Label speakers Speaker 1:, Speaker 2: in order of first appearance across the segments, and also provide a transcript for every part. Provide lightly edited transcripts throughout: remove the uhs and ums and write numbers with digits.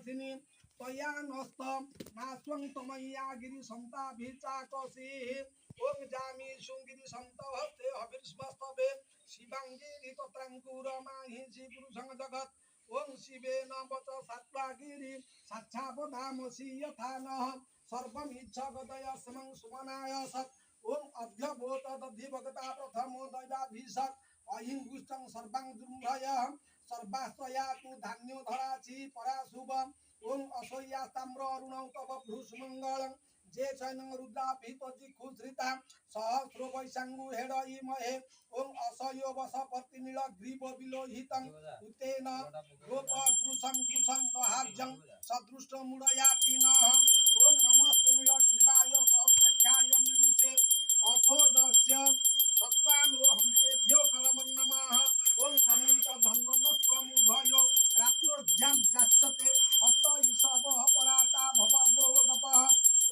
Speaker 1: वासिनी त्वया नस्त नास्वं तमय्या गिरि संताभिचाकसी ओम जामी शुंगिरि संतहस्ते हविर्स्मस्तवे शिवांगिरि तत्रांकुरमाहि श्रीपुरुषं जगत् ओम शिवे नवच सात्वागिरि साक्षावधामसि यथा नः सर्वमिच्छगदय समं सुमनाय सत् ओम अध्यभूत दधि भगता प्रथमो दैवाभिषक् अहिंगुष्टं सर्वां दुर्भय सर्वाश्रया तु धान्यो धराची पराशुभ ओम असह्या ताम्र अरुणौ तव भ्रूसुमङ्गलं जे चैनं रुद्राभितजिखुश्रिता सहस्रो वैशांगु हेडयि महे ओम असह्यो वसपति नीलग्रीव विलोहितं उतेन गोपदृशं दृशं दहार्जं सदृष्ट मुडयाति नः ओम नमस्तु नीलग्रीवाय सहस्राख्याय मिरुषे अथोदस्य सत्वानुहंतेभ्यो करमं नमः ओम कमुंत धन्वनस्त्वमुभयो रात्रोज्यां जाश्चते हस्त ईशवः पराता भवगो गपः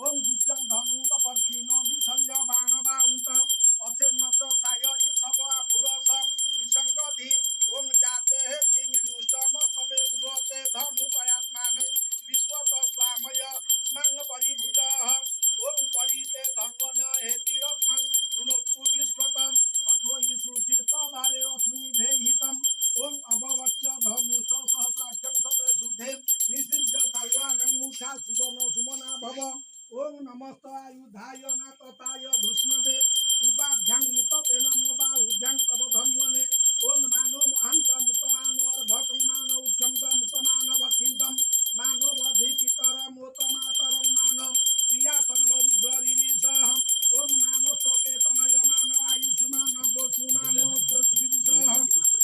Speaker 1: ओम विज्जं धनुक पर्दिनो विशल्य बाणवाउत असेन्नस साय ईशव पुरस निसंगधि ओम जाते हेति निरुष्टम सबे बुभते धनुपयात्मानं विश्वत स्वामय स्मंग परिभुजः ओम परिते धन्वन हेति रस्मं नुनक्तु विश्वतम अथो ईशुद्धि सभारे अस्मिन् भेहितम् ओम अभवच्च धनुष सहस्राख्यं सते सुधे निसिद्ध साल्वानं मुखा शिवनो सुमना भव ओम नमस्त आयुधाय नातताय धृष्णवे उपाभ्यां मुतते नमो बाहुभ्यां तव धन्वने ओम मानो महांत मुतमानो अर्भकं मानो उच्चंत मुतमान भक्षितं मानो बधि पितर मोत मातरं मानो प्रिया सर्वरुद्रीरिसः ओम मानो सोकेतनय मानो आयुष्मान गोसुमानो सुरिसः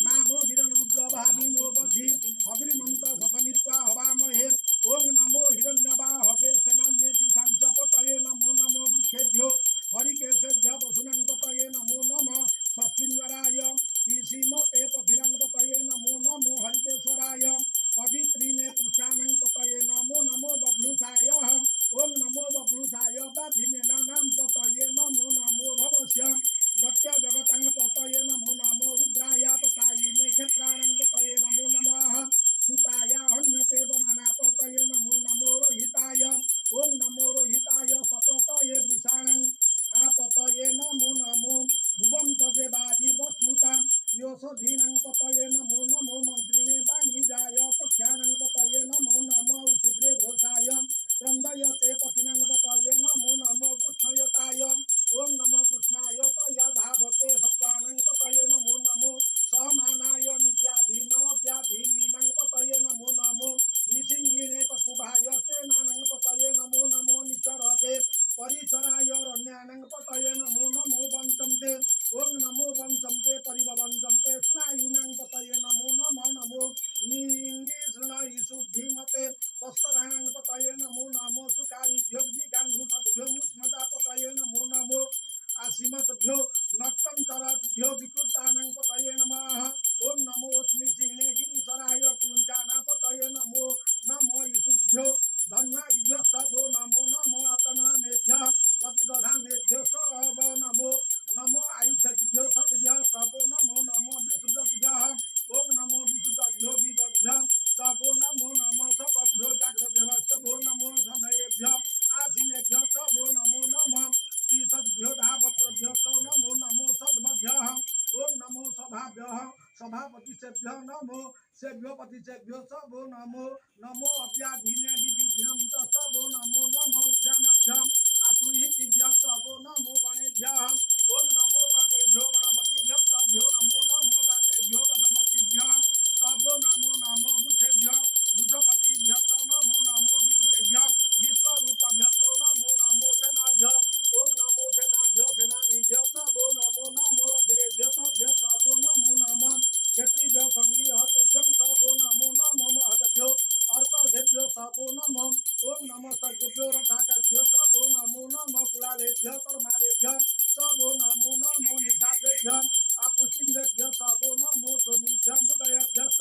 Speaker 1: मानो वीरन रुद्र भाविनो बधि अभिमंत सतमित्वा हवामहे ओम नमो हिरण्यवाहवे सेनान्ये दिशां च पतये नमो नमो वृक्षेभ्यो हरिकेशेभ्य वसुनां पतये नमो नमः सस्मिन्वराय पीसीमते पथिरां पतये नमो नमो हरिकेश्वराय पवित्रीने पुष्टानां पतये नमो नमो बभ्लुषाय ओम नमो बभ्लुषाय बाधिनेनानां पतये नमो नमो भवस्य दत्य जगतां पतये नमो नमो रुद्राय तथायिने क्षेत्राणां पतये नमो नमः सुताय हन्यते वनाना पतये नमो नमो रोहिताय ओम नमो रोहिताय सपतये वृषाणां आपतये नमो नमो भुवं तजेवादि वस्मुता योषधीनां पतये नमो नमो मन्त्रिणे वाणिजाय कक्ष्याणां पतये नमो नमो शीघ्रे घोषाय क्रन्दयते पथिनां पतये नमो नमो कृष्णयताय ओम नमो कृष्णाय तया धावते सत्त्वानां पतये नमो नमो सहमानाय नित्याधीन व्याधिनीनां पतये नमो नमो निसिंहिने ककुभाय सेनानां पतये नमो नमो निचरते परिचराय रण्यानां पतये नमो नमो वंचन्ते ओम नमो वंचन्ते परिभवंचन्ते स्नायूनां पतये नमो नमो निंगिष्णयि शुद्धिमते तस्कराणां पतये नमो नमो सुखायिभ्यो जिगांघुषद्भ्यो मुष्मदा पतये नमो नमो आसीमतभ्यो नक्तं चरद्भ्यो विकृतानां पतये नमः ओम नमो स्निचिने गिरिचराय कुलुञ्चाना पतये नमो नमो ईशुभ्यो धन्वाभ्यः सबो नमो नमो अतनानेभ्यः प्रतिदधानेभ्यो सब नमो नमो आयुष्यभ्यो सद्भ्यः सबो नमो नमो विशुद्धभ्यः ओम नमो विशुद्धभ्यो विदभ्यः सबो नमो नमो सबभ्यो जाग्रदेवस्तभो नमो समयेभ्यः आसीनेभ्यः सबो नमो नमः श्रीसद्भ्यो धावत्रभ्यः सो नमो नमो सद्भ्यः ओम नमो सभाभ्यः सभापतिसेभ्यः नमो सेभ्योपतिसेभ्यो सबो नमो नमो अव्याधीने विविधिनं च सबो नमो नमो उद्यानभ्यः आसुहितिभ्यः सबो नमो गणेभ्यः ओम नमो गणेभ्यो गणपतिभ्यः सभ्यो नमो नमो गातेभ्यो गणपतिभ्यः सबो नमो नमो वृक्षेभ्यः वृषपतिभ्यः नमो नमो विरुतेभ्यः विश्वरूपभ्यः नमो नमो सेनाभ्यः ओम नमो सेनाभ्यः सेनानीभ्यः सबो नमो नमो रथिरेभ्यः सभ्यः सबो नमो नमः क्षत्रिभ्यः संघीयः तुभ्यं सबो नमो नमो महतेभ्यो अर्कघेभ्यो सबो नमः ओम नमः सर्गेभ्यो रथाकेभ्यो सबो नमो नमः कुलालेभ्यः कर्मारेभ्यः सबो नमो नमो निषादेभ्यः आपुष्टिंदेभ्यः सबो नमो सोनीभ्यः मृगयेभ्यः